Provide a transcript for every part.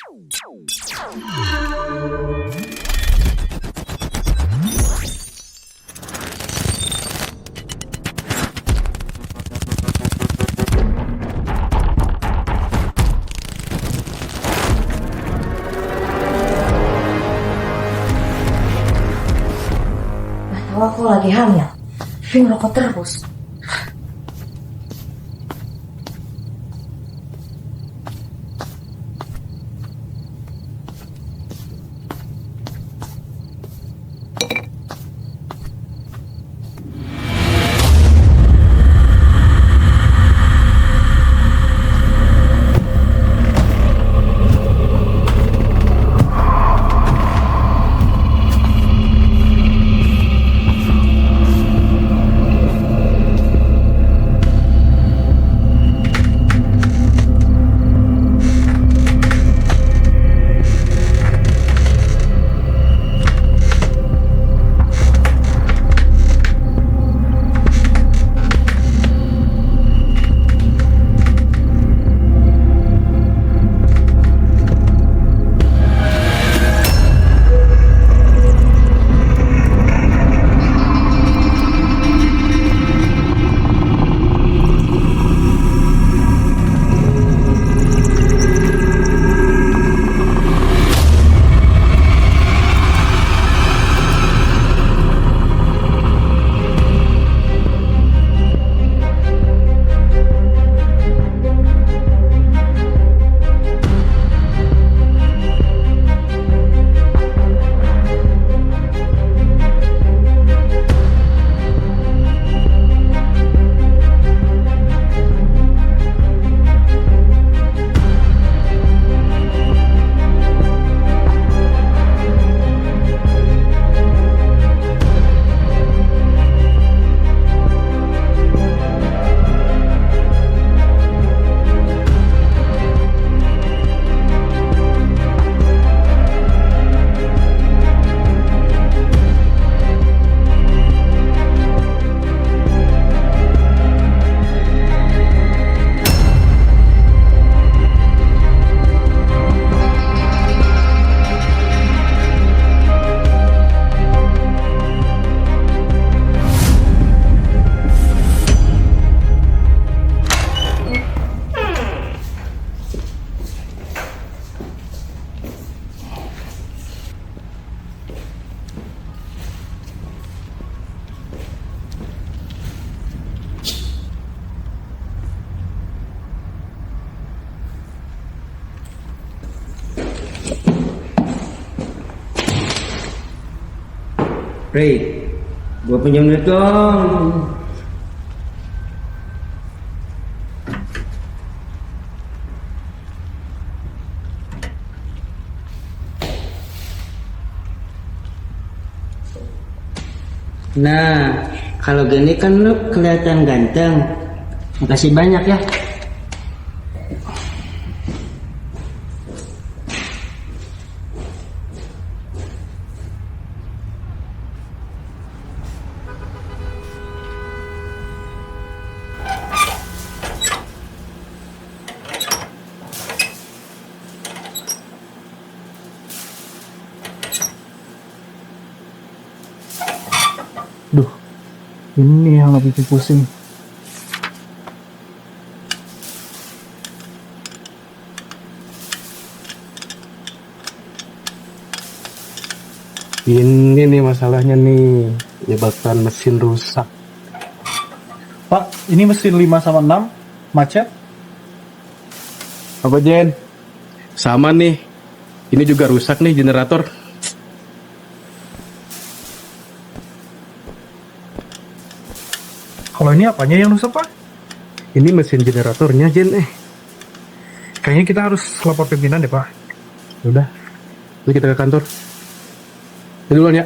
Tahu aku lagi hamil, Vivi ngerokok terus. Ray, gua pinjam duit dong. Nah, kalau gini kan lu kelihatan ganteng. Makasih banyak ya. Duh, ini yang lebih pusing. Ini nih masalahnya nih, menyebabkan mesin rusak. Pak, ini mesin 5 sama 6 macet. Apa Jen? Sama nih, ini juga rusak nih generator. Kalau ini apanya yang rusak, Pak? Ini mesin generatornya Jen. Kayaknya kita harus lapor pimpinan deh, Pak. Udah, yuk kita ke kantor. Jadi duluan ya.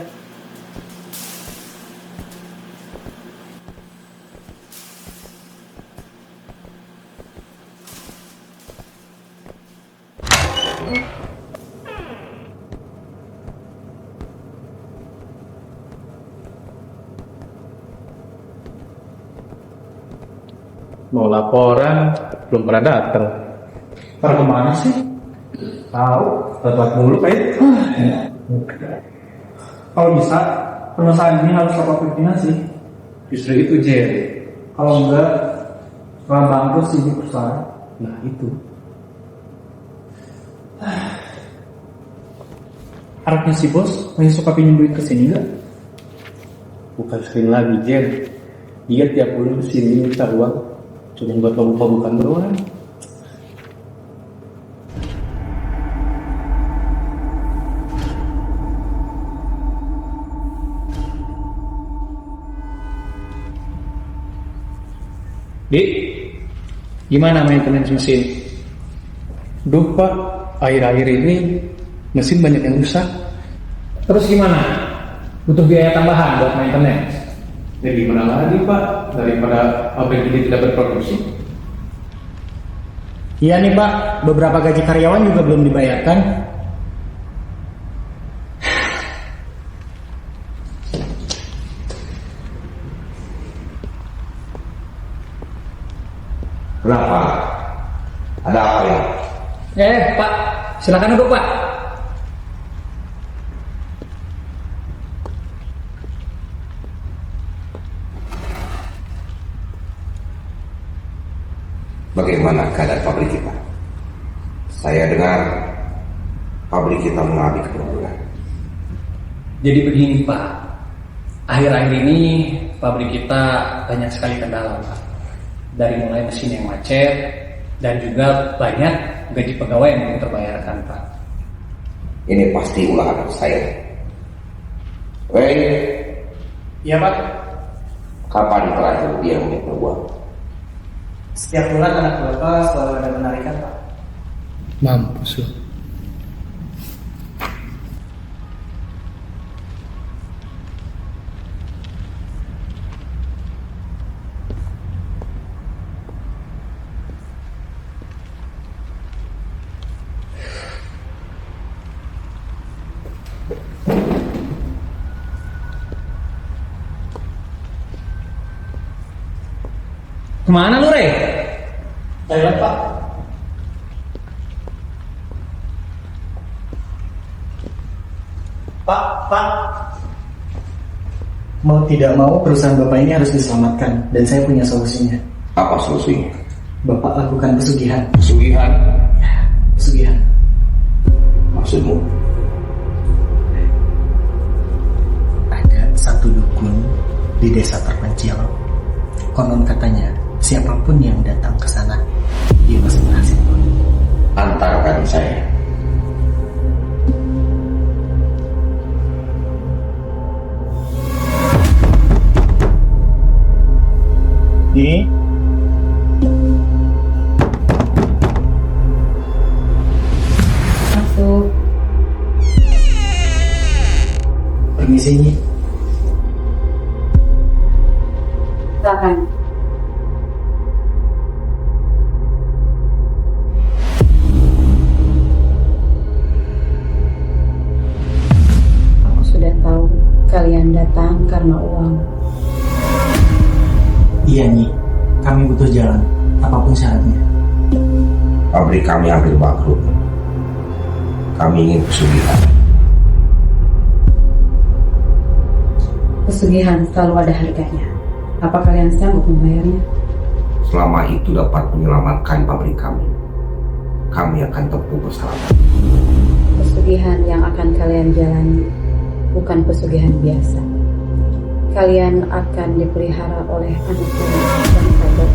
Mau laporan, belum pernah datang. Pada kemana sih? Tahu, telat mulu kayak. Kalau bisa, perusahaan ini harus lapor pimpinan sih. Justru itu Jen. Kalau enggak, bakal bangkrut sih di perusahaan. Nah itu. Harapnya si bos masih suka pinjam duit ke sini enggak? Bukan sering lagi Jen. Dia tiap bulan kesini minta uang. Cuma buat mabuk-mabukan doang. Dik, gimana maintenance mesin? Duh Pak, akhir-akhir ini mesin banyak yang rusak. Terus gimana? Butuh biaya tambahan buat maintenance? Ya gimana lagi Pak, daripada pabrik ini tidak berproduksi. Iya nih Pak, beberapa gaji karyawan juga belum dibayarkan. Kenapa? Ada apa ya? Pak, silakan duduk Pak. Bagaimana keadaan pabrik kita? Saya dengar pabrik kita mengalami penurunan. Jadi begini Pak, akhir-akhir ini pabrik kita banyak sekali kendala Pak. Dari mulai mesin yang macet dan juga banyak gaji pegawai yang belum terbayarkan Pak. Ini pasti ulah anak saya. Wei, Iya Pak. kapan terakhir dia meminta uang? Setiap bulan anak bapak selalu ada penarikan Pak. Mampus loh. Kemana lu, Re? Toilet, Pak. Pak. Mau tidak mau perusahaan Bapak ini harus diselamatkan dan saya punya solusinya. Apa solusinya? Bapak lakukan pesugihan. Pesugihan? Pesugihan. Maksudmu? Ada satu dukun di desa terpencil. Konon katanya, siapapun yang datang ke sana, dia pasti berhasil. Antarkan saya. Ini Masuk. permisi ini. Silakan. Aku sudah tahu kalian datang karena uang. Iya Nyi, kami butuh jalan, apapun syaratnya. Pabrik kami hampir bangkrut. Kami ingin pesugihan. Pesugihan selalu ada harganya. Apa kalian sanggup membayarnya? Selama itu dapat menyelamatkan pabrik kami akan tempuh bersama. Pesugihan yang akan kalian jalani bukan pesugihan biasa. Kalian akan dipelihara oleh anak gunung dan sahabat.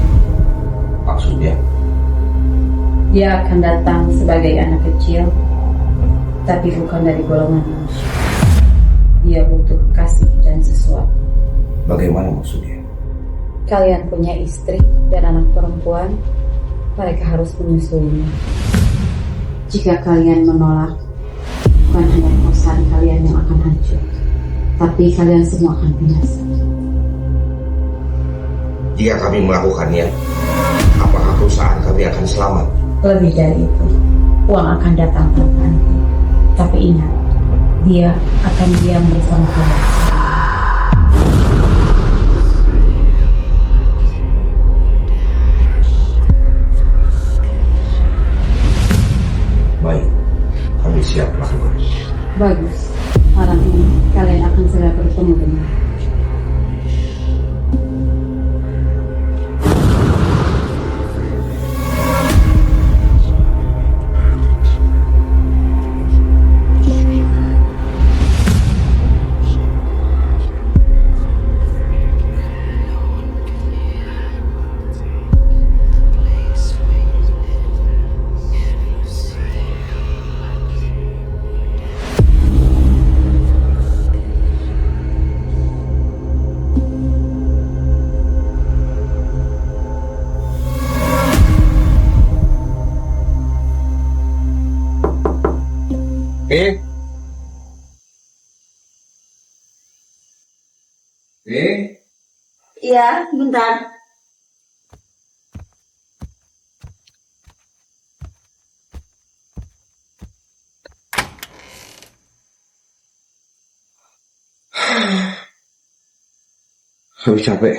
Maksudnya? Dia akan datang sebagai anak kecil, tapi bukan dari golongan manusia. Dia butuh kasih dan sesuatu. Bagaimana maksudnya? Kalian punya istri dan anak perempuan, mereka harus menyusuinya. Jika kalian menolak, bukan hanya perusahaan kalian yang akan hancur, tapi kalian semua akan binasa. Jika kami melakukannya, apakah perusahaan kami akan selamat? Lebih dari itu, uang akan datang tanpa henti. Tapi ingat, dia akan diam bersama kalian. Baik, Siap lakukan. Bagus. Malam ini kalian akan segera bertemu dengan Eh? Iya, bentar. Habis capek.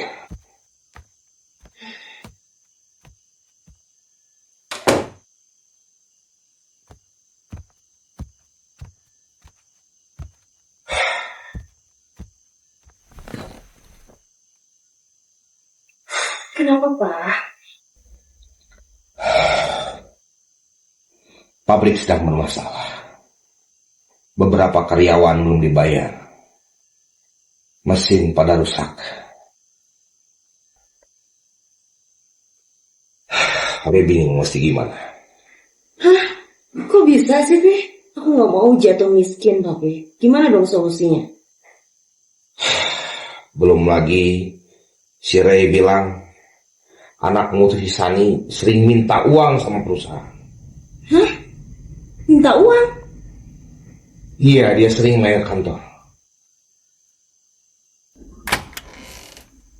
Kenapa, Pak? Pabrik sedang bermasalah. Beberapa karyawan belum dibayar. Mesin pada rusak. Tapi bingung mesti gimana. Kok bisa sih, Pi? Aku nggak mau jatuh miskin, tapi gimana dong solusinya? Belum lagi si Ray bilang anakmu si Sani sering minta uang sama perusahaan. Hah? Minta uang? Iya, dia sering main ke kantor.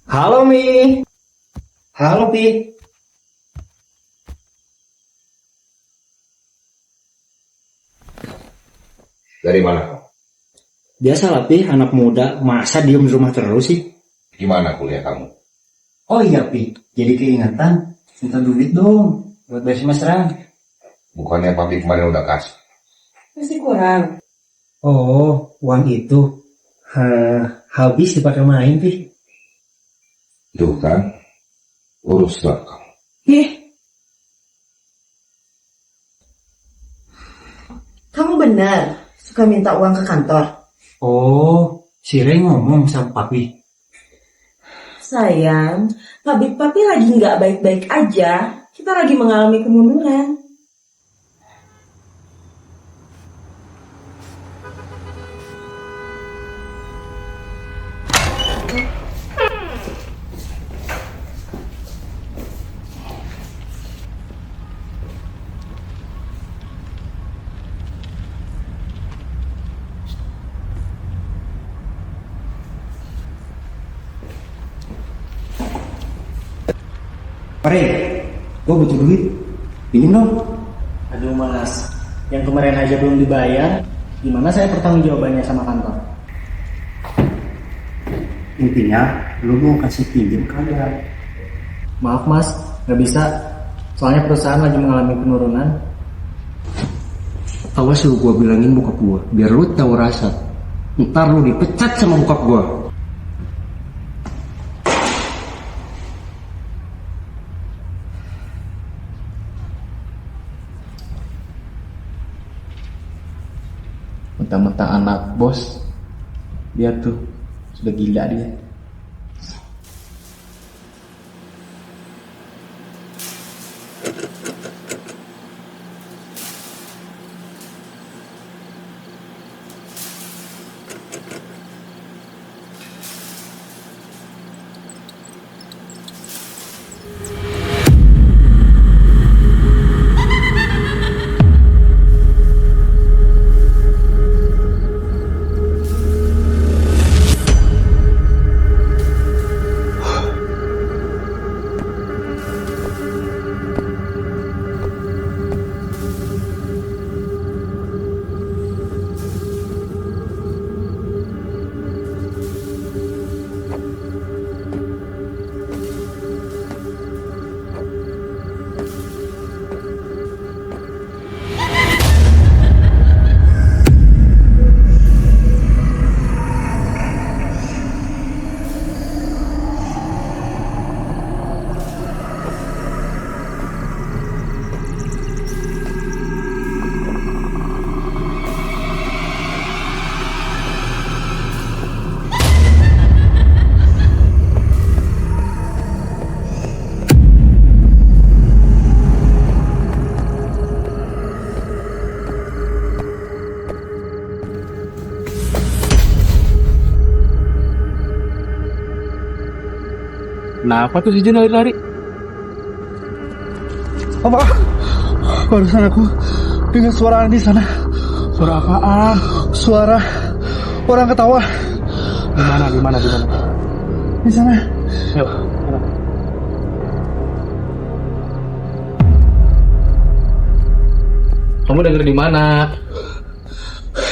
Halo Mi. Halo Pi. Dari mana kau? Biasalah Pi, anak muda masa diem di rumah terus sih. Gimana kuliah kamu? Oh iya Pi, jadi keingetan. Minta duit dong buat bayar semesteran. Bukannya pabrik kemarin udah kasih? Masih kurang. Oh, uang itu habis dipakai main Pi. Tuh kan, urus lah kamu. Ih. Kamu benar suka minta uang ke kantor? Oh, si Ray ngomong sama Papi. Sayang, Papi lagi nggak baik-baik aja. Kita lagi mengalami kemunduran. Ray, gue butuh duit. Pinjem dong. Aduh mas, yang kemarin aja belum dibayar, gimana saya pertanggung jawabannya sama kantor? Intinya, lu mau kasih pinjem kagak? Maaf mas, nggak bisa. Soalnya perusahaan lagi mengalami penurunan. Awas lu gua bilangin bokap gua, biar lu tahu rasa. Ntar lu dipecat sama bokap gua. Mentang-mentang anak bos, dia tuh sudah gila dia. Kenapa tuh si Jin lari-lari? Apa? Barusan aku dengar suara di sana. Suara apaan? Suara orang ketawa Di mana? di sana. Yuk. Kamu denger di mana?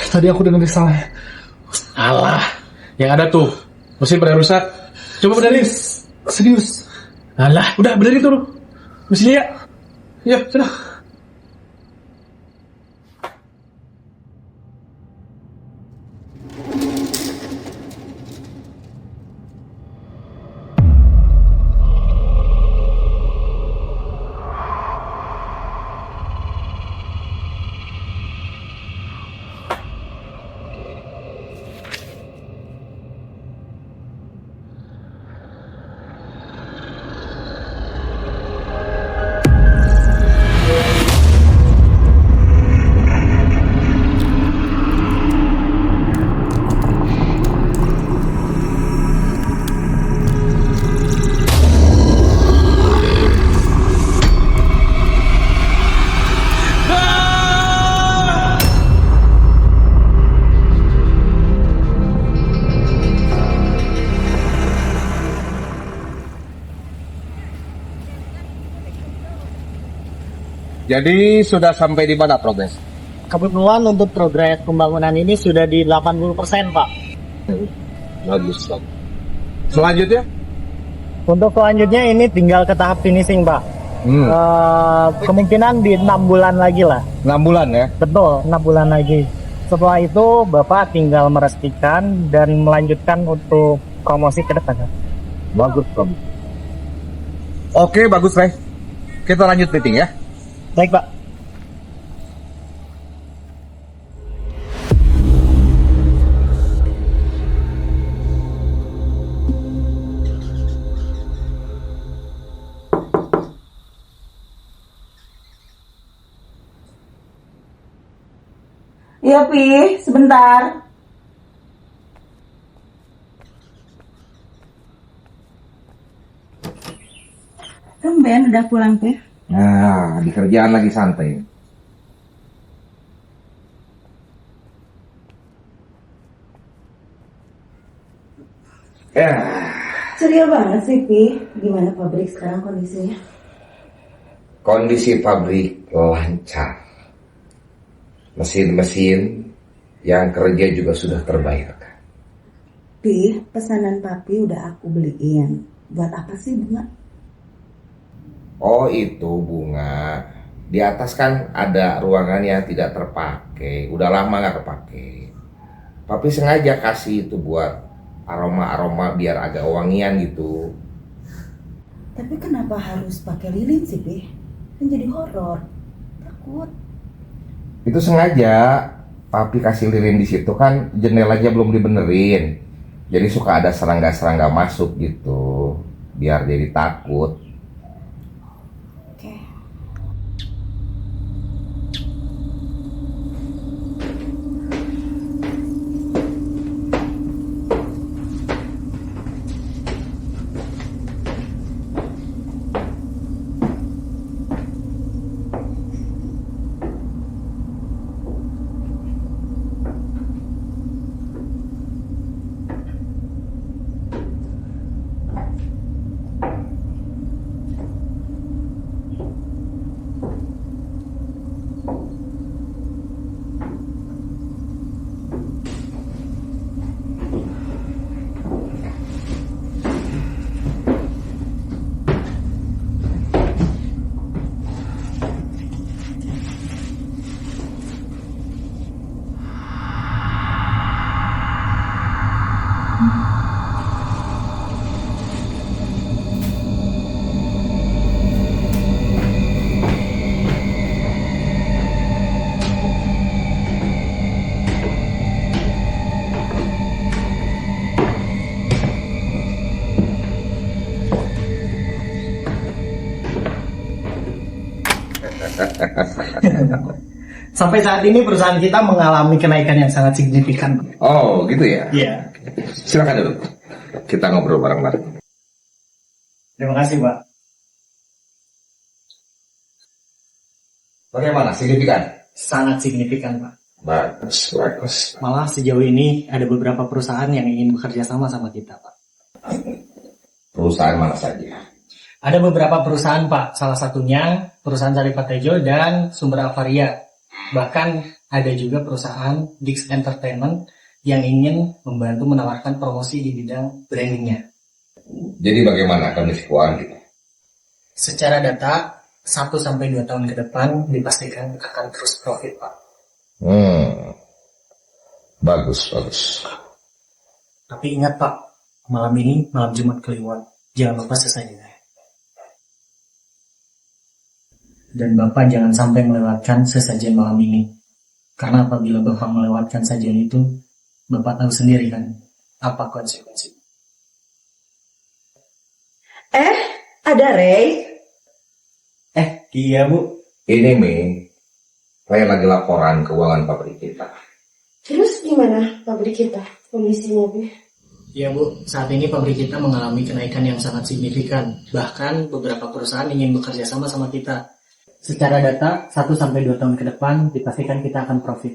Tadi aku dengar di sana. Alah, yang ada tuh mesin pada rusak. Coba benerin. Serius. Alah, udah benerin tuh. Mesinnya ya. Yuk, sudah. Jadi sudah sampai di mana progres? Kebetulan untuk progres pembangunan ini sudah di 80%, Pak. Bagus. Selanjutnya? Untuk selanjutnya ini tinggal ke tahap finishing, Pak. Kemungkinan di 6 bulan lagi lah. 6 bulan ya? Betul, 6 bulan lagi. Setelah itu Bapak tinggal meresmikan dan melanjutkan untuk promosi ke depan. Bagus, Tom. Oke, bagus, Ray. Kita lanjut meeting ya. Baik, Pak. Iya, Pi, sebentar. Tumben udah pulang, Pi. Nah, di kerjaan lagi santai. Ya, Ceria banget sih, Pi. Gimana pabrik sekarang kondisinya? kondisi pabrik lancar. Mesin-mesin yang kerja juga sudah terbayarkan. Pi, pesanan Papi udah aku beliin. Buat apa sih bunga? Oh, itu bunga. Di atas kan ada ruangan yang tidak terpakai. Udah lama nggak kepake. Papi sengaja kasih itu buat aroma-aroma biar agak wangian gitu. Tapi kenapa harus pakai lilin sih, Pi? Kan jadi horor. Takut. Itu sengaja Papi kasih lilin di situ, kan jendelanya belum dibenerin. Jadi suka ada serangga-serangga masuk gitu. Biar jadi takut. Oke. Sampai saat ini perusahaan kita mengalami kenaikan yang sangat signifikan. Oh, gitu ya? Iya. Silakan dulu. Kita ngobrol bareng-bareng. Terima kasih, Pak. Bagaimana? Signifikan? Sangat signifikan, Pak. Bagus, bagus. Malah sejauh ini ada beberapa perusahaan yang ingin bekerja sama sama kita, Pak. Perusahaan mana saja? Ada beberapa perusahaan, Pak. Salah satunya perusahaan Sarifat Tejo dan Sumber Avaria. Bahkan ada juga perusahaan Dix Entertainment yang ingin membantu menawarkan promosi di bidang brandingnya. Jadi bagaimana kondisi keuangan kita? Secara data, 1-2 tahun ke depan dipastikan akan terus profit, Pak. Bagus, bagus. Tapi ingat, Pak, malam ini malam Jumat Kliwon. Jangan lupa sesajinya. Dan Bapak jangan sampai melewatkan sesajen malam ini. Karena apabila Bapak melewatkan sajian itu, Bapak tahu sendiri kan apa konsekuensi. Ada Ray? Iya, Bu. Ini Mi, saya lagi laporan keuangan pabrik kita. Terus gimana pabrik kita kondisinya, Bu? Ya, Bu, saat ini pabrik kita mengalami kenaikan yang sangat signifikan. Bahkan beberapa perusahaan ingin bekerja sama sama kita. Secara data, 1-2 tahun ke depan dipastikan kita akan profit.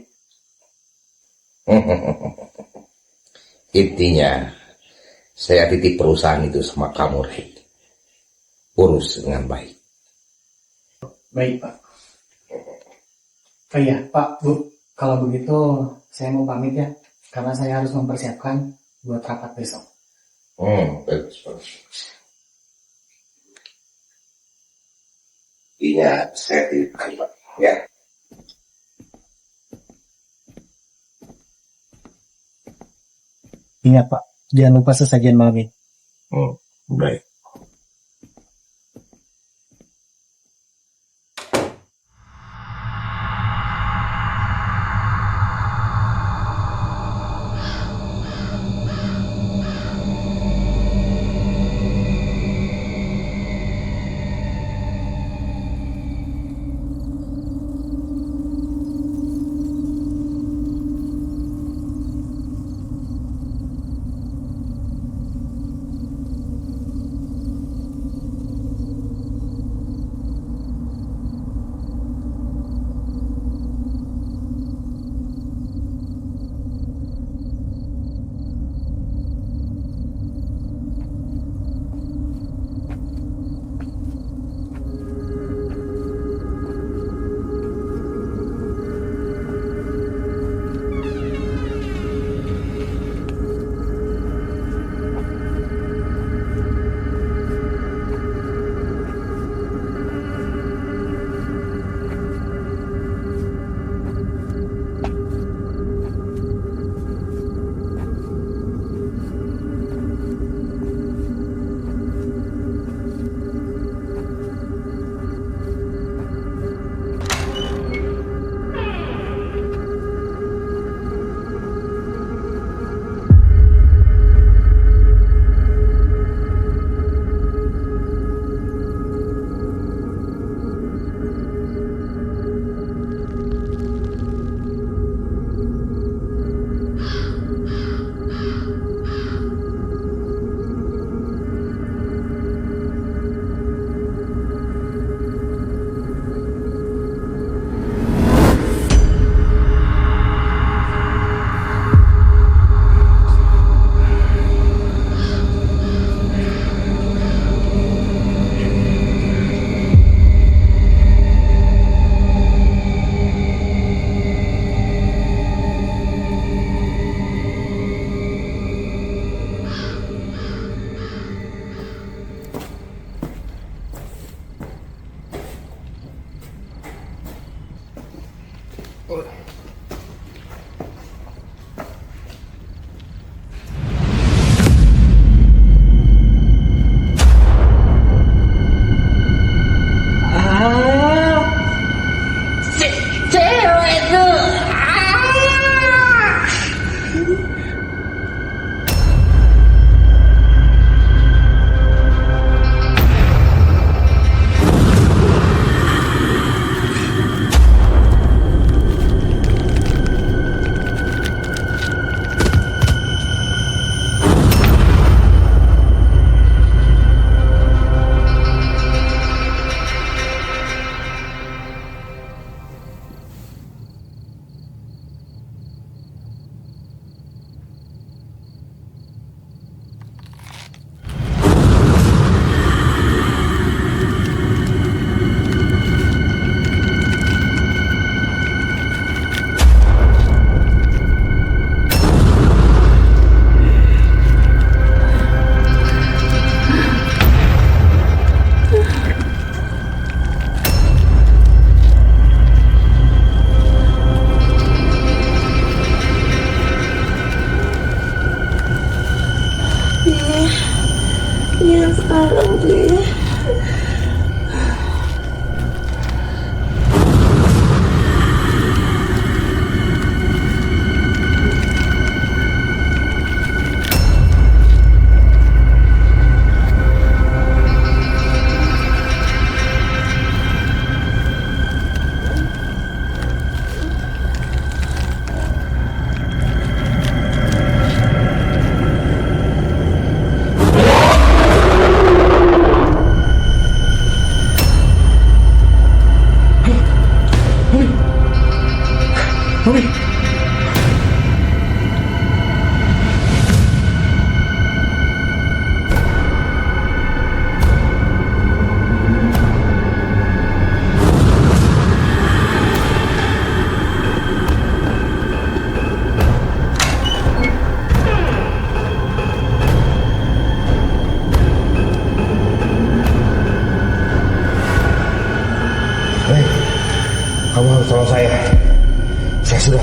Intinya, saya titip perusahaan itu sama kamu, Ray. Urus dengan baik. Baik, Pak. Oh iya, Pak, Bu, kalau begitu saya mau pamit ya, karena saya harus mempersiapkan buat rapat besok. Bagus, bagus. Ingat, saya titipkan, Pak. Ya. Ingat, Pak, jangan lupa sesajian malam ini. Baik.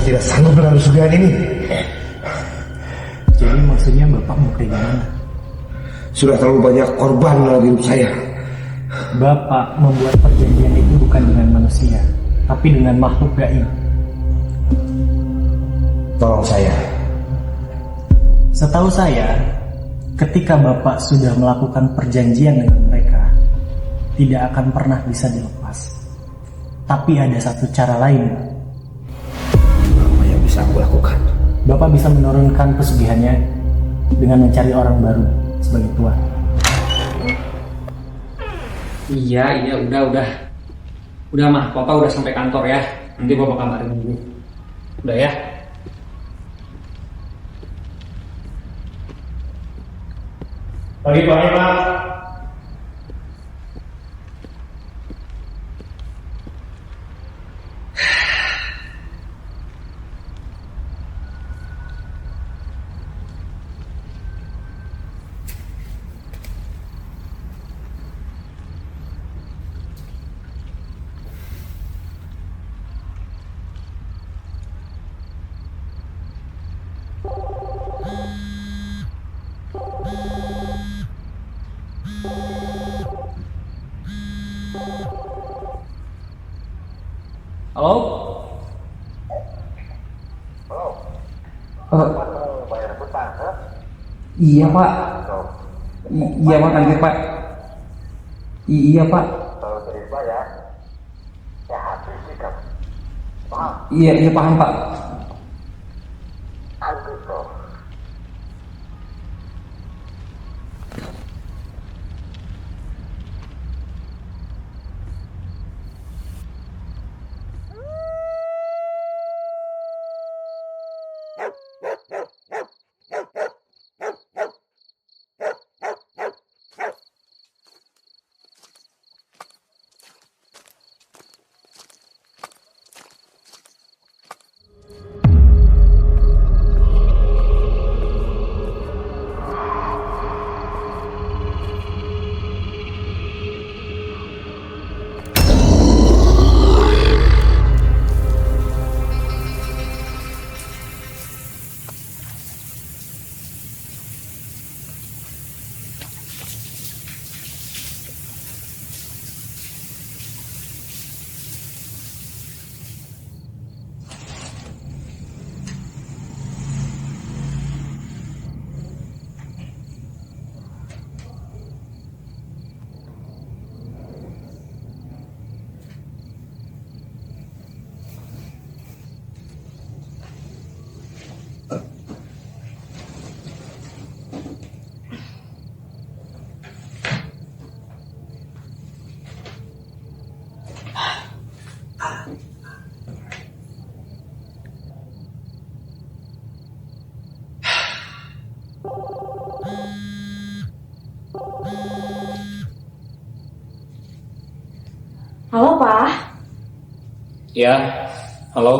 sudah tidak sanggup dengan pesugihan ini. Jadi maksudnya Bapak mau kayak gimana? Sudah terlalu banyak korban dalam hidup saya. Bapak membuat perjanjian itu bukan dengan manusia, tapi dengan makhluk gaib. Tolong saya. Setahu saya, ketika Bapak sudah melakukan perjanjian dengan mereka, tidak akan pernah bisa dilepas. Tapi ada satu cara lain. Apa yang bisa aku lakukan? Bapak bisa menurunkan pesugihannya dengan mencari orang baru sebagai tuan. Iya, udah. Udah mah, Papa udah sampai kantor ya. Nanti Papa kabarin dulu. Udah ya. Pagi Pak. Halo? Iya Pak. Iya Pak, tangkir Pak. Iya Pak. Iya paham Pak. Halo, Pak. Ya, halo.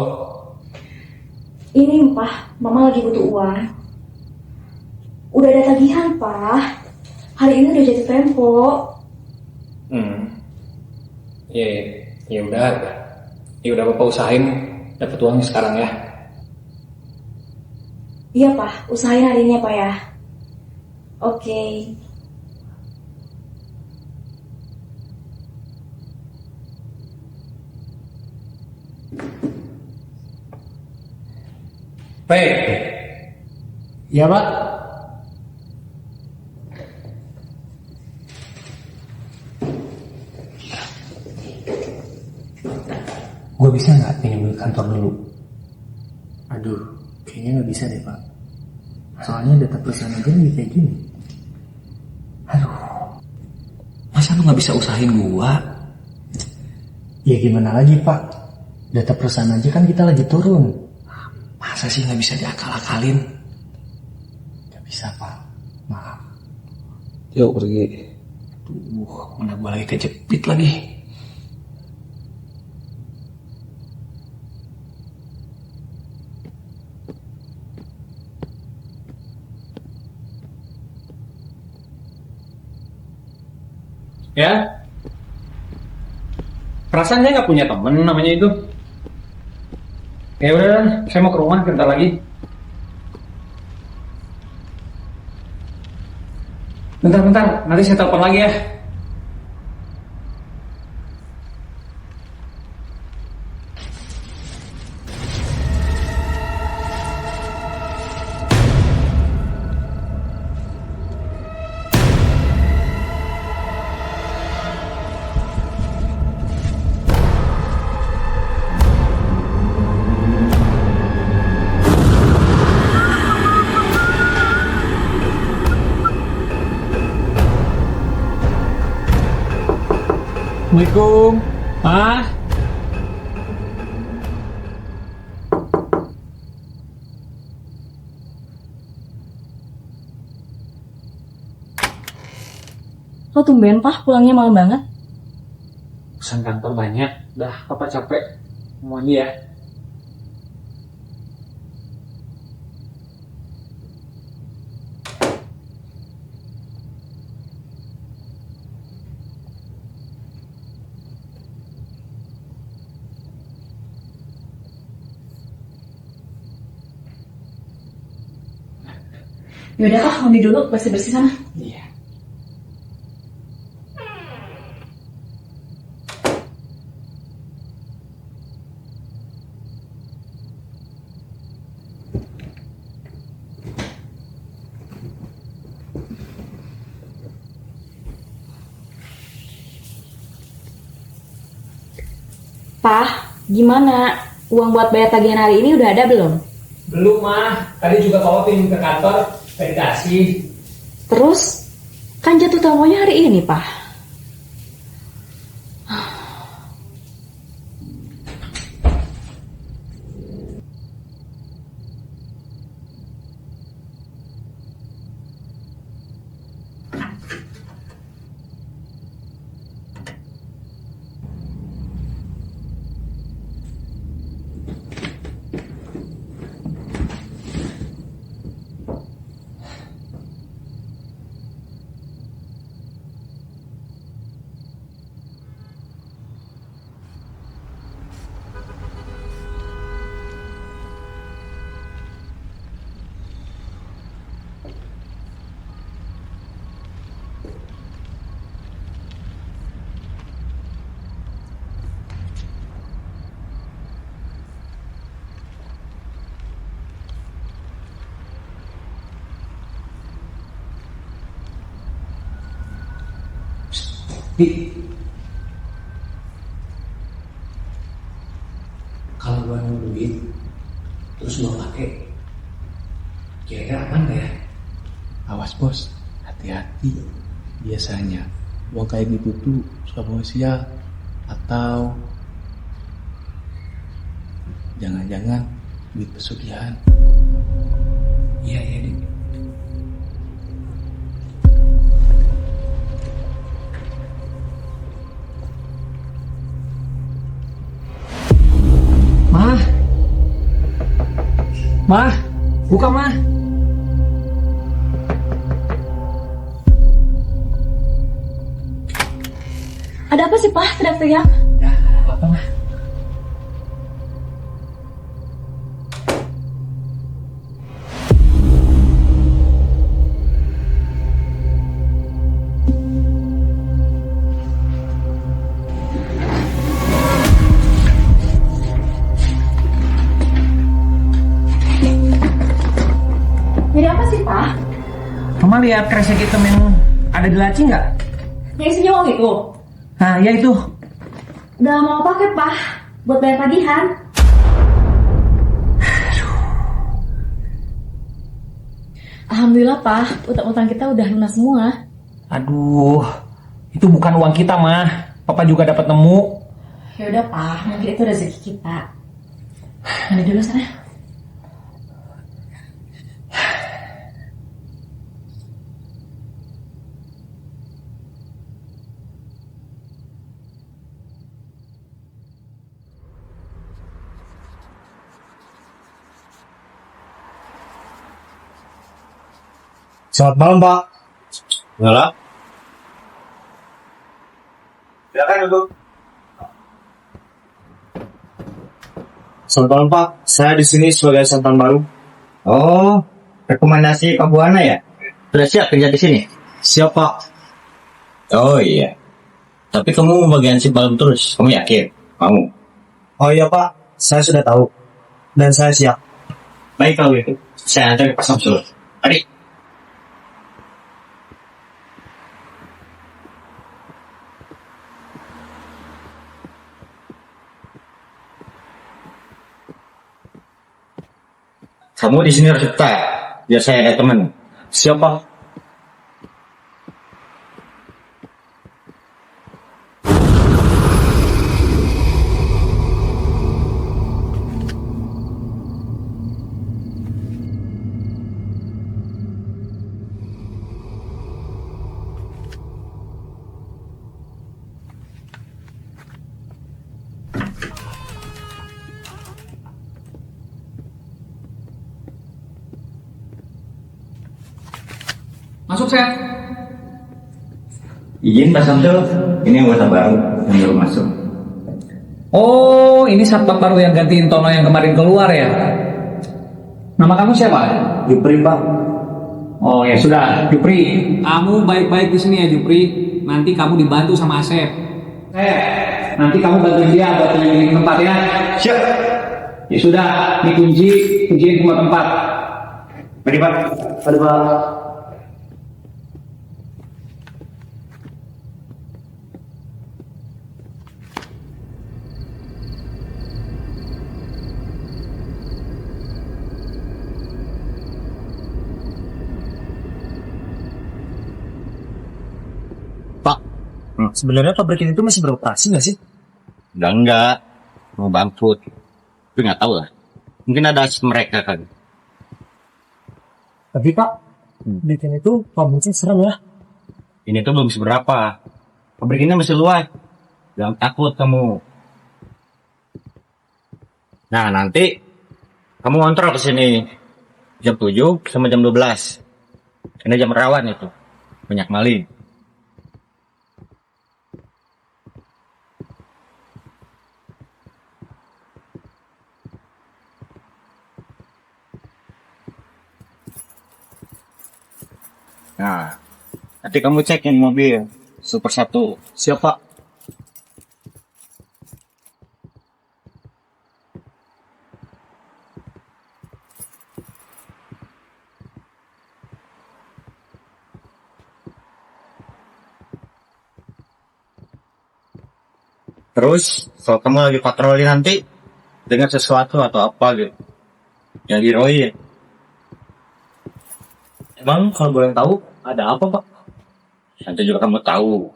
Ini, Pak. Mama lagi butuh uang. Udah ada tagihan, Pak. Hari ini udah jatuh tempo. Ya, ya udah. Ya udah Bapak usahain dapat uangnya sekarang ya. Iya, Pak. Usahain hari ini ya, Pak ya. Oke. P. Ya Pak. Gue bisa nggak pinjam duit kantor dulu? Aduh, kayaknya nggak bisa deh Pak. Soalnya data perusahaan aja nih kayak gini. Aduh, Masa lu nggak bisa usahain gua? ya gimana lagi Pak? Data perusahaan aja kan kita lagi turun. Masa sih nggak bisa diakal-akalin? Gak bisa Pak, maaf. Yuk pergi. Duh, mana gua lagi kejepit lagi. Ya. Perasaan saya nggak punya temen namanya itu. Ya udah, saya mau ke rumah bentar lagi. Bentar, nanti saya telepon lagi ya. Assalamualaikum. Ah, Lo tumben, Pak, pulangnya malam banget. Pesan kantor banyak. Dah, papa capek. Mau mandi ya. Yaudah, Pak, mandi dulu, bersih-bersih sana. Iya. Pak, gimana? Uang buat bayar tagihan hari ini udah ada belum? Belum, mah. Tadi juga papa pinjam ke kantor, saya dikasih. Terus, kan jatuh temponya hari ini, Pak. Di, kalau gua nemu duit, terus gua pakai, kira-kira aman gak ya? awas bos, hati-hati. Biasanya uang kayak gitu tuh suka bawa sial. Atau jangan-jangan duit pesugihan. Iya, Dik. Mah, buka mah. Ada apa sih, Pak? Teriak-teriak. Ya, apa mah? Jadi apa sih, Pak? Mama lihat kresek hitam yang ada di laci nggak? Yang isinya uang itu? Nah, ya itu. Udah mau pakai, Pak, buat bayar tagihan. Alhamdulillah, Pak, utang-utang kita udah lunas semua. Aduh, itu bukan uang kita, mah. Papa juga dapat nemu. Ya udah, Pak, mungkin itu rezeki kita. Mandi dulu sana. Selamat malam, Pak. Malam. Silakan duduk. Selamat malam Pak, saya di sini sebagai santan baru. Oh, rekomendasi Pak Buana ya? Sudah siap kerja di sini? Siap Pak. Oh iya. Tapi kamu mau bagian si balon terus, kamu yakin? Mau? Oh iya Pak, saya sudah tahu. Dan saya siap. Baik kalau itu, saya antar ke Pak Samsul. Adik. Kamu di sini harus betah, biar saya ada teman. Siap Pak. Masuk, Chef. Izin Pak Samsul, ini anggota baru yang baru masuk. Oh, ini satpam baru yang gantiin Tono yang kemarin keluar ya? Nama kamu siapa? Jupri Pak. Oh ya sudah, Jupri. Kamu baik-baik di sini ya, Jupri. Nanti kamu dibantu sama Asep. Nanti kamu bantuin dia buat keliling tempat ya. Siap. Ya sudah, ini kunciin semua tempat. Mari Pak. Ada Pak. Sebenarnya pabrik ini tuh masih beroperasi nggak sih? Udah enggak, mau bangkrut. Tapi nggak tahu lah. Mungkin ada mereka kan. Tapi Pak, bikin itu pabriknya serem ya. Ini tuh belum seberapa. Pabrik ini masih luas. Jangan takut kamu. Nah nanti kamu ngontrol ke sini jam 7 sama jam 12. Ini jam rawan itu. Banyak maling. Nah, nanti kamu cekin mobil Super 1. Siap Pak. Terus, kalau kamu lagi patroli nanti, dengar sesuatu atau apa gitu, yang diroy. Emang kalau boleh tahu ada apa Pak? Nanti juga kamu tahu.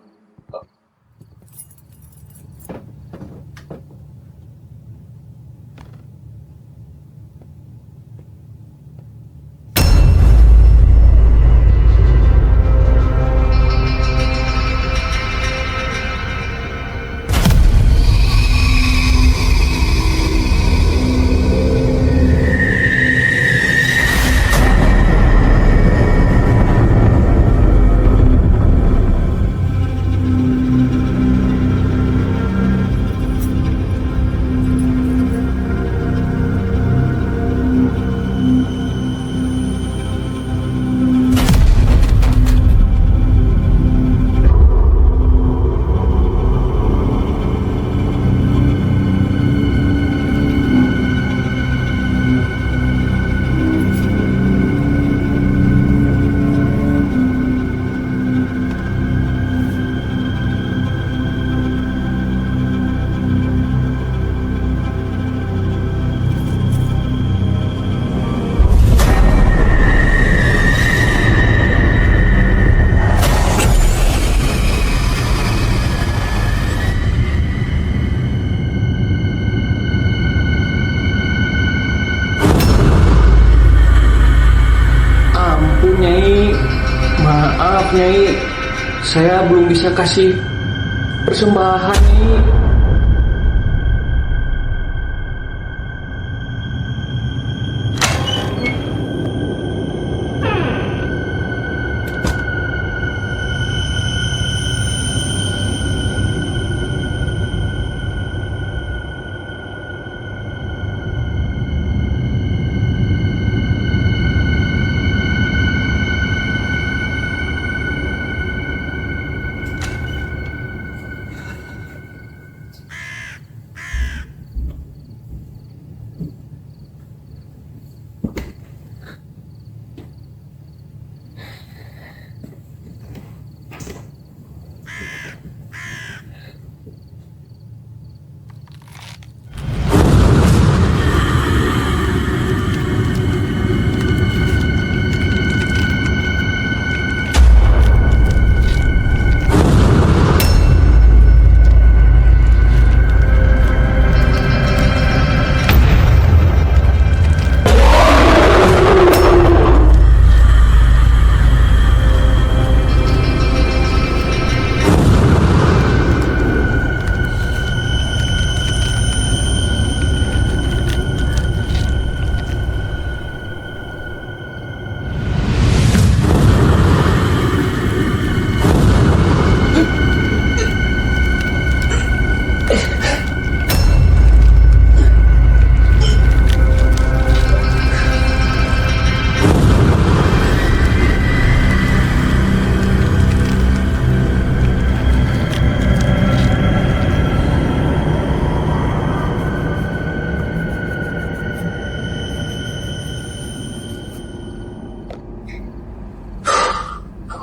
Maaf Nyai, saya belum bisa kasih persembahan Nyai.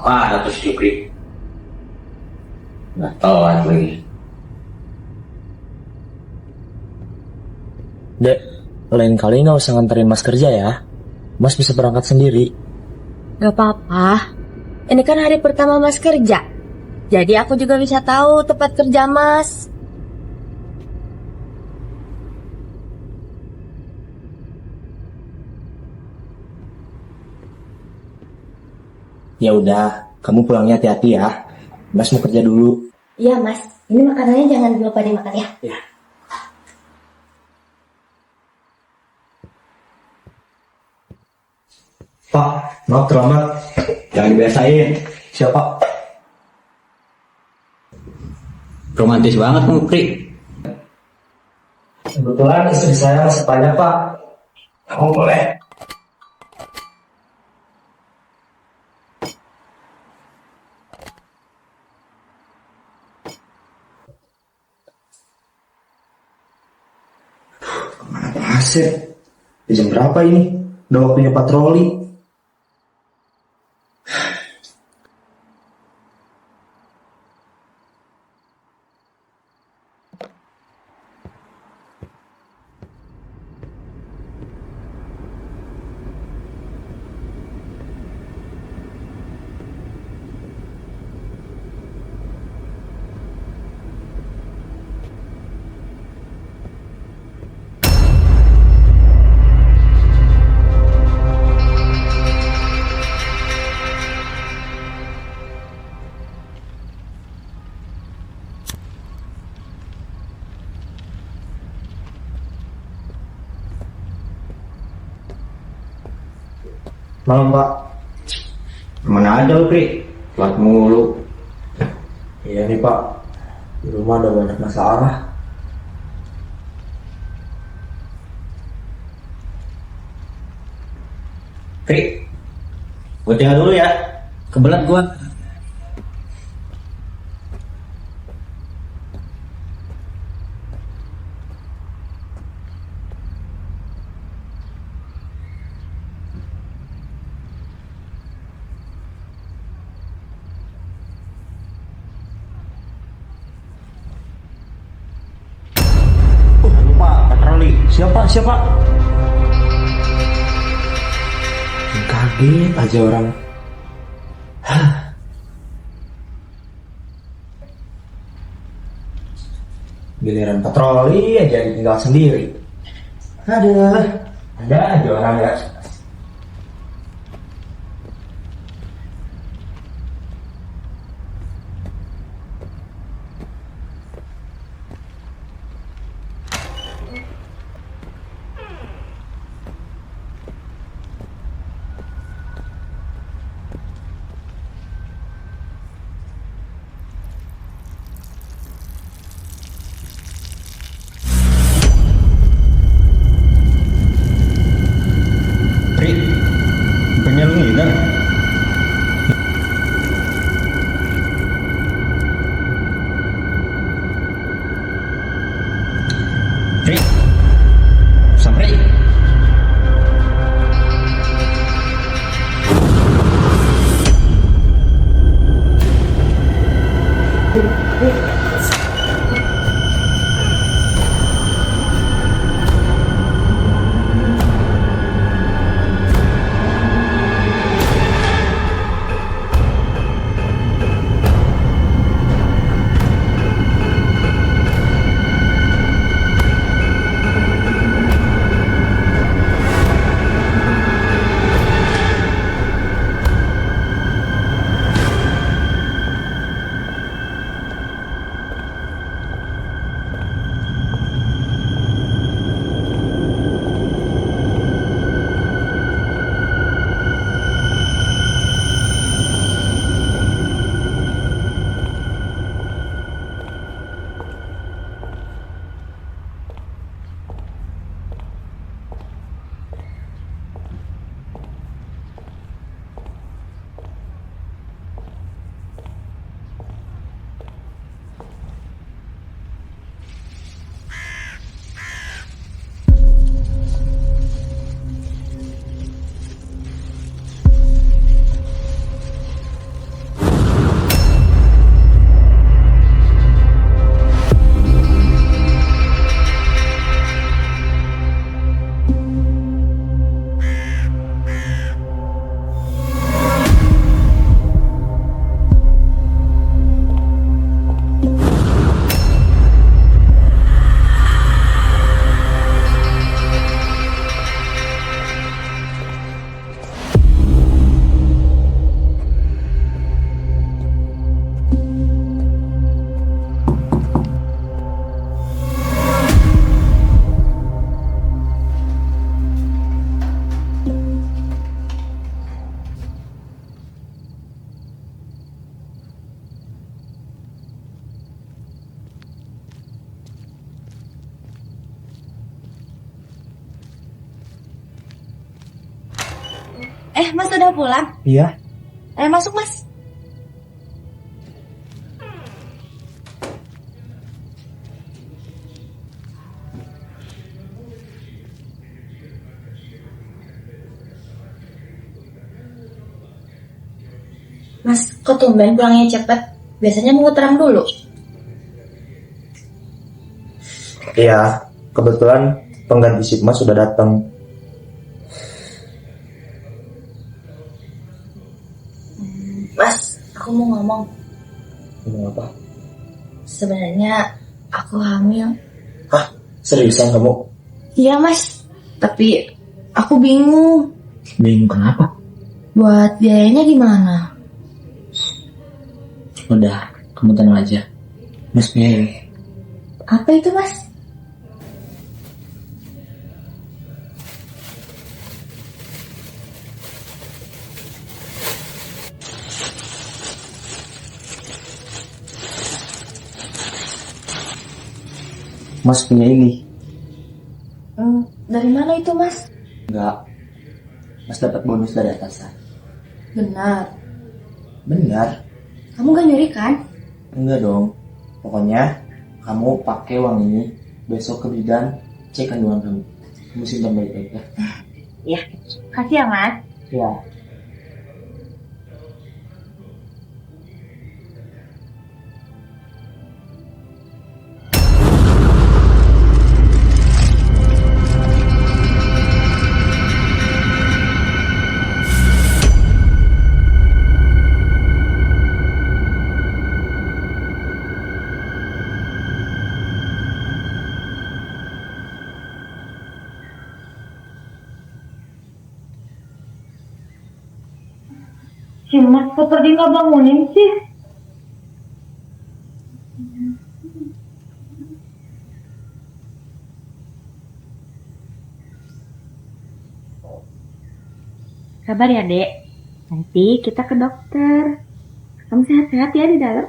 Ada tuh si Jupri. Nggak tahu lagi. Dek, lain kali nggak usah nganterin Mas kerja ya. Mas bisa berangkat sendiri. Gak apa-apa. Ini kan hari pertama Mas kerja. Jadi aku juga bisa tahu tempat kerja Mas. Ya udah, kamu pulangnya hati-hati ya. Mas mau kerja dulu. Iya Mas, ini makanannya jangan lupa dimakan ya. Ya. Pak, maaf terlambat. Jangan dibiasain. Siapa? Romantis banget kamu, Pri. Kebetulan istri saya masih banyak, Pak. Kamu boleh. Kemana Pak Asep? Jam berapa ini? Udah waktunya patroli. Malam Pak. Kemana aja lu, Pri? Telat mulu. Iya nih Pak. Di rumah ada banyak masalah. Pri, gue tinggal dulu ya. Kebelet gue. Lupa patroli. Siapa? Kaget aja orang. Giliran patroli aja ditinggal sendiri. Ada aja orang ya. Pri, bukannya lu ngiler? Pri, sampai. Mas udah pulang? Iya. Ayo masuk, Mas. Mas, kok tumben pulangnya cepet? Biasanya nunggu terang dulu. Iya, kebetulan pengganti Sigma sudah datang. Mas, aku mau ngomong. Ngomong apa? Sebenarnya aku hamil. Hah? Seriusan kamu? Iya, Mas. Tapi aku bingung. Bingung kenapa? Buat biayanya gimana? Udah, kamu tenang aja. Mas biaya. Apa itu, Mas? Mas punya ini. Dari mana itu, Mas? Enggak. Mas dapat bonus dari atasan. Benar. Benar. Kamu gak nyuri kan? Enggak dong. Pokoknya kamu pakai uang ini besok ke bidan, cek kandungan kamu. Kamu simpan baik-baik ya. Iya. Kasih ya, Mas. Ya. Si Mas kok tadi nggak bangunin sih? Kabar ya, Dek. Nanti kita ke dokter. Kamu sehat-sehat ya di dalam.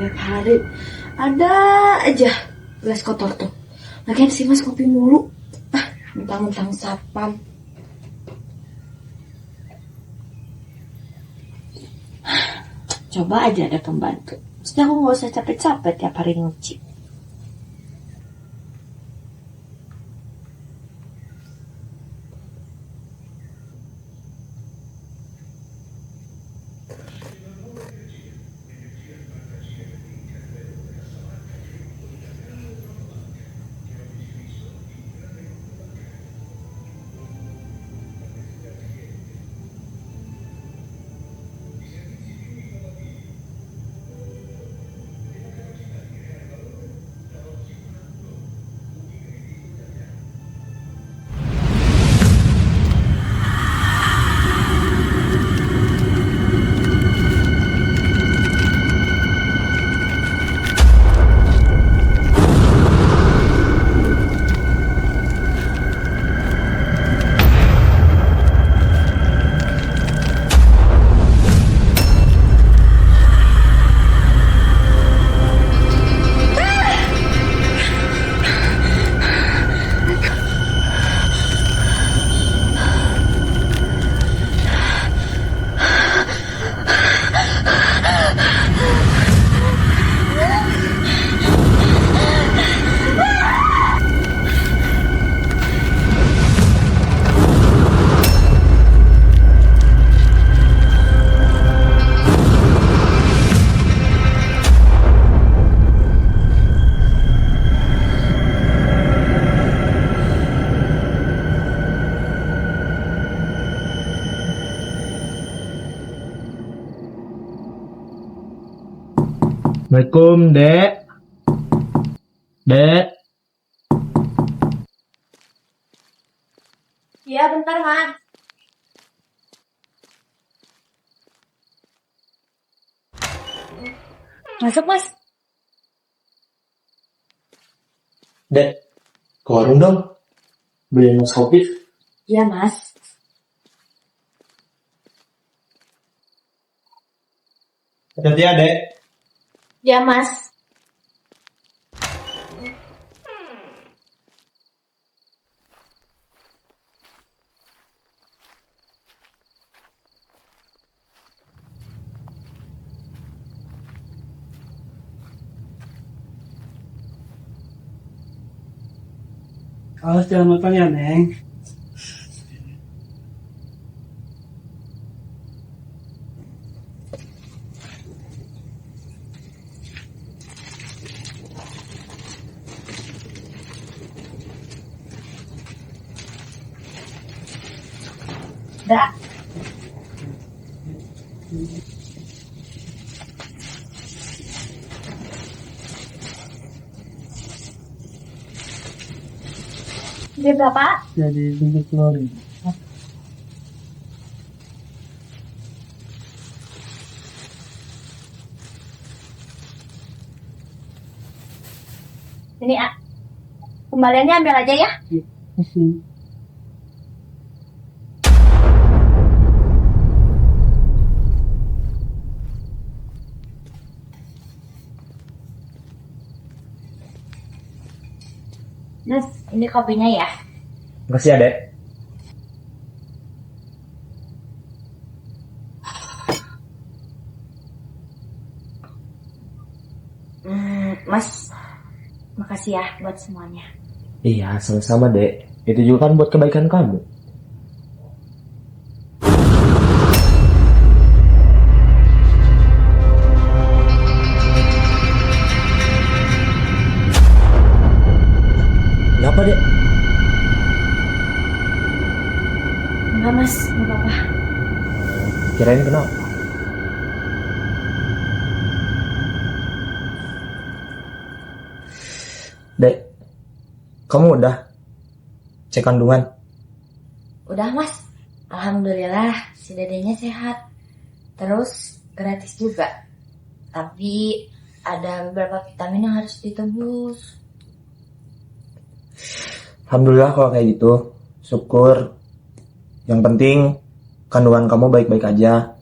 Tiap hari ada aja gelas kotor tuh. Lagian si Mas kopi mulu. Mentang-mentang sapam. Coba aja ada pembantu. Maksudnya aku gak usah capek-capek tiap hari nyuci. Assalamualaikum, Dek. Dek. Iya, bentar, Mas. Masuk, Mas. Dek, ke warung dong. Beli mas kopi. Iya, Mas. Hati-hati ya, Dek. Iya, Mas. Awas jangan makan ya, Neng. Dah. Ini berapa? Jadi biji telur. Ini, kembaliannya ambil aja ya. Mas, ini kopinya ya. Makasih ya, Dek. Mas, makasih ya buat semuanya. Iya, sama-sama, Dek. Itu juga kan buat kebaikan kamu. Kenapa, Dek? Enggak, Mas, enggak apa-apa. Kirain kenapa? Dek, kamu udah cek kandungan? Udah, Mas. Alhamdulillah, si dedenya sehat. Terus gratis juga. Tapi ada beberapa vitamin yang harus ditebus. Alhamdulillah kalau kayak gitu. Syukur. Yang penting kandungan kamu baik-baik aja.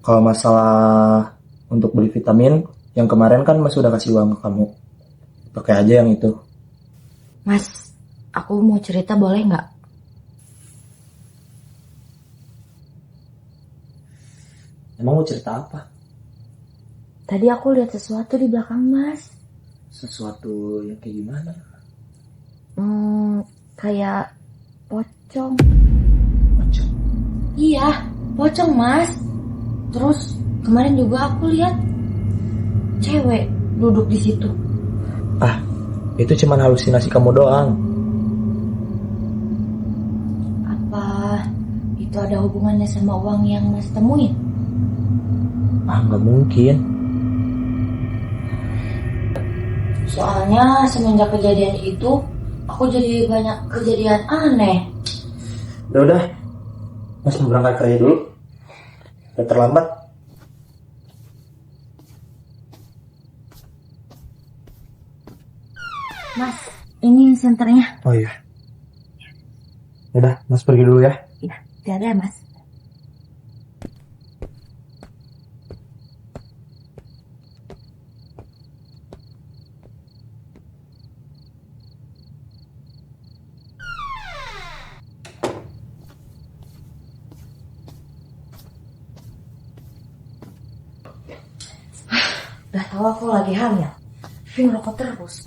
Kalau masalah untuk beli vitamin, yang kemarin kan Mas udah kasih uang ke kamu. Pakai aja yang itu. Mas, aku mau cerita boleh nggak? Emang mau cerita apa? Tadi aku lihat sesuatu di belakang Mas. Sesuatu yang kayak gimana? Kayak pocong. Pocong? Iya, pocong, Mas. Terus kemarin juga aku lihat cewek duduk di situ. Ah, itu cuman halusinasi kamu doang. Apa itu ada hubungannya sama uang yang Mas temuin? Ah, nggak mungkin. Soalnya semenjak kejadian itu, aku jadi banyak kejadian aneh. Udah, Mas mau berangkat kerja dulu. Udah terlambat. Mas, ini senternya. Oh iya. Udah, Mas pergi dulu ya. Iya, tidak, Mas. Udah tahu aku lagi hamil, tapi ngerokok terus.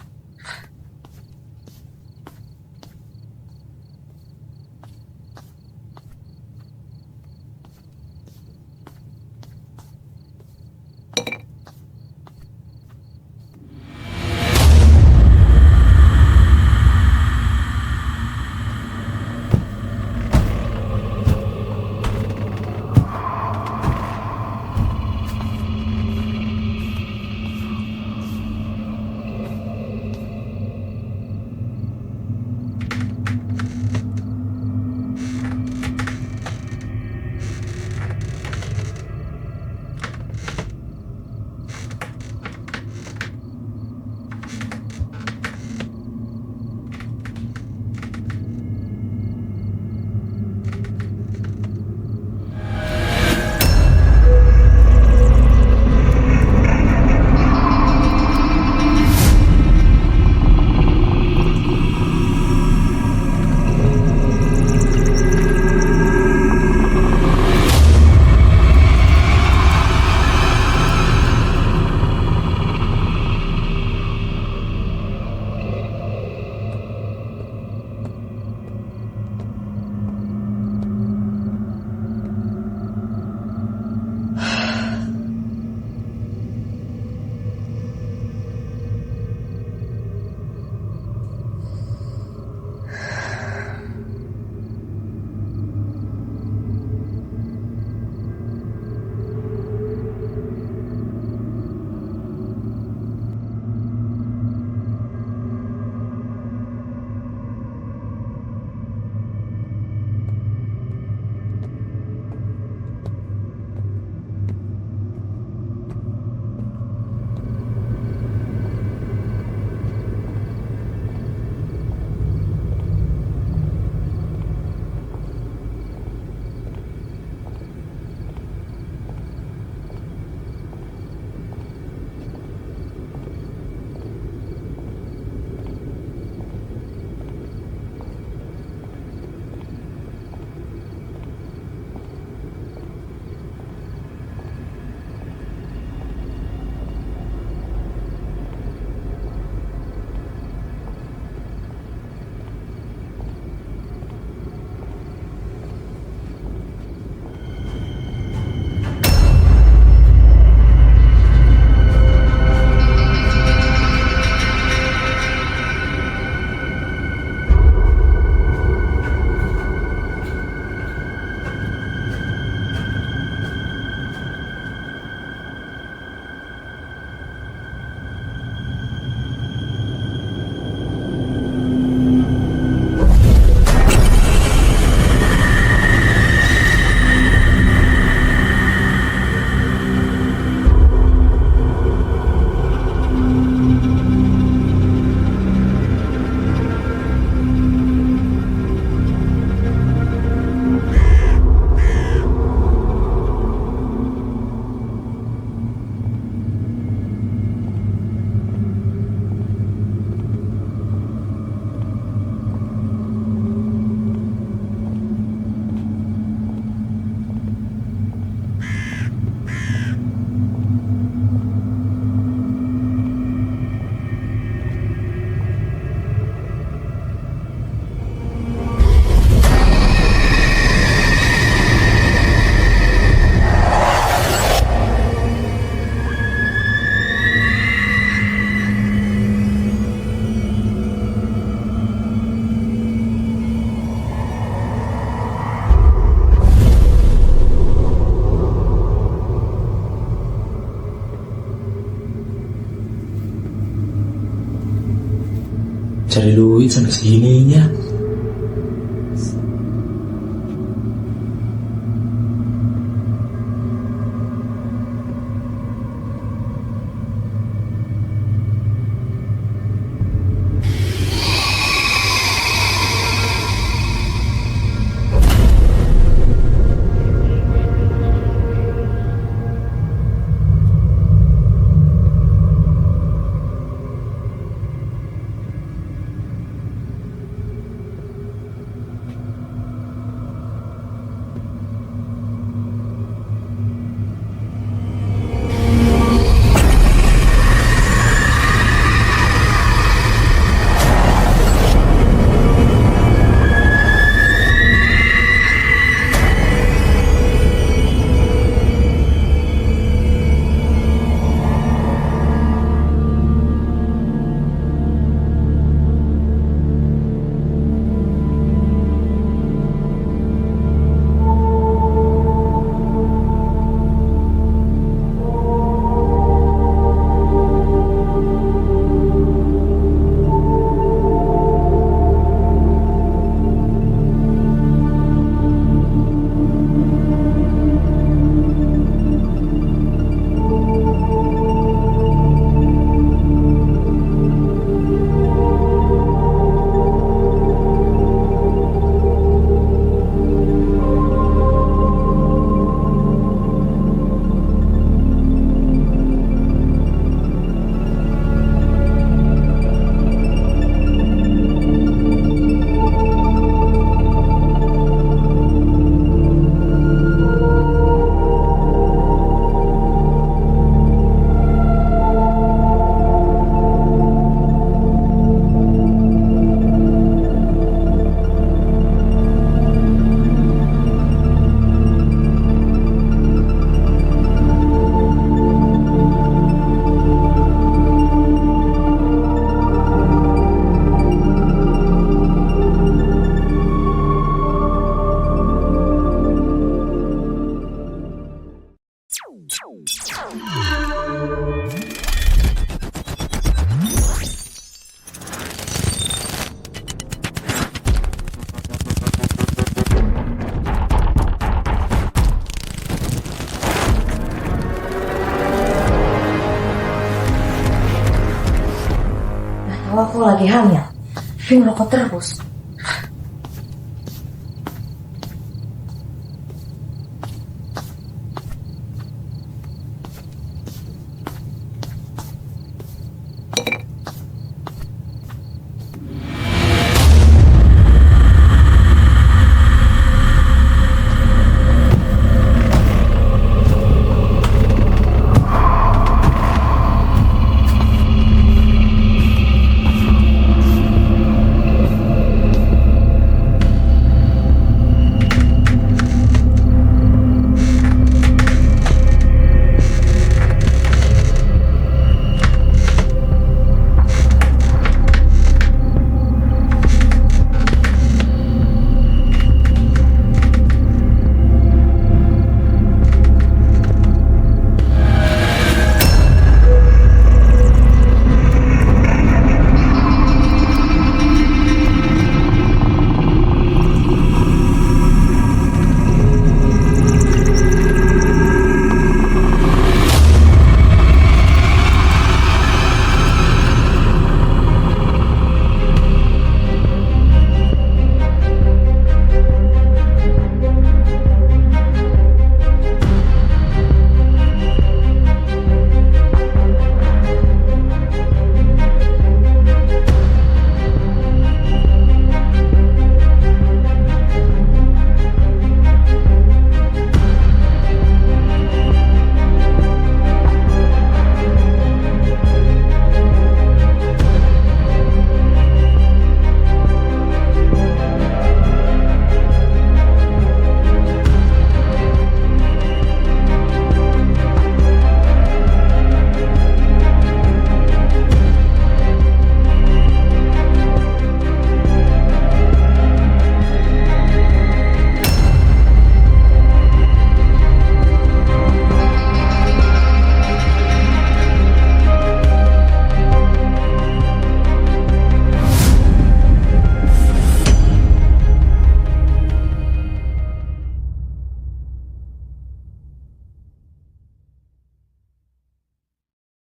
cari duit sampai segininya. Aku lagi hamil, tapi ngerokok terus.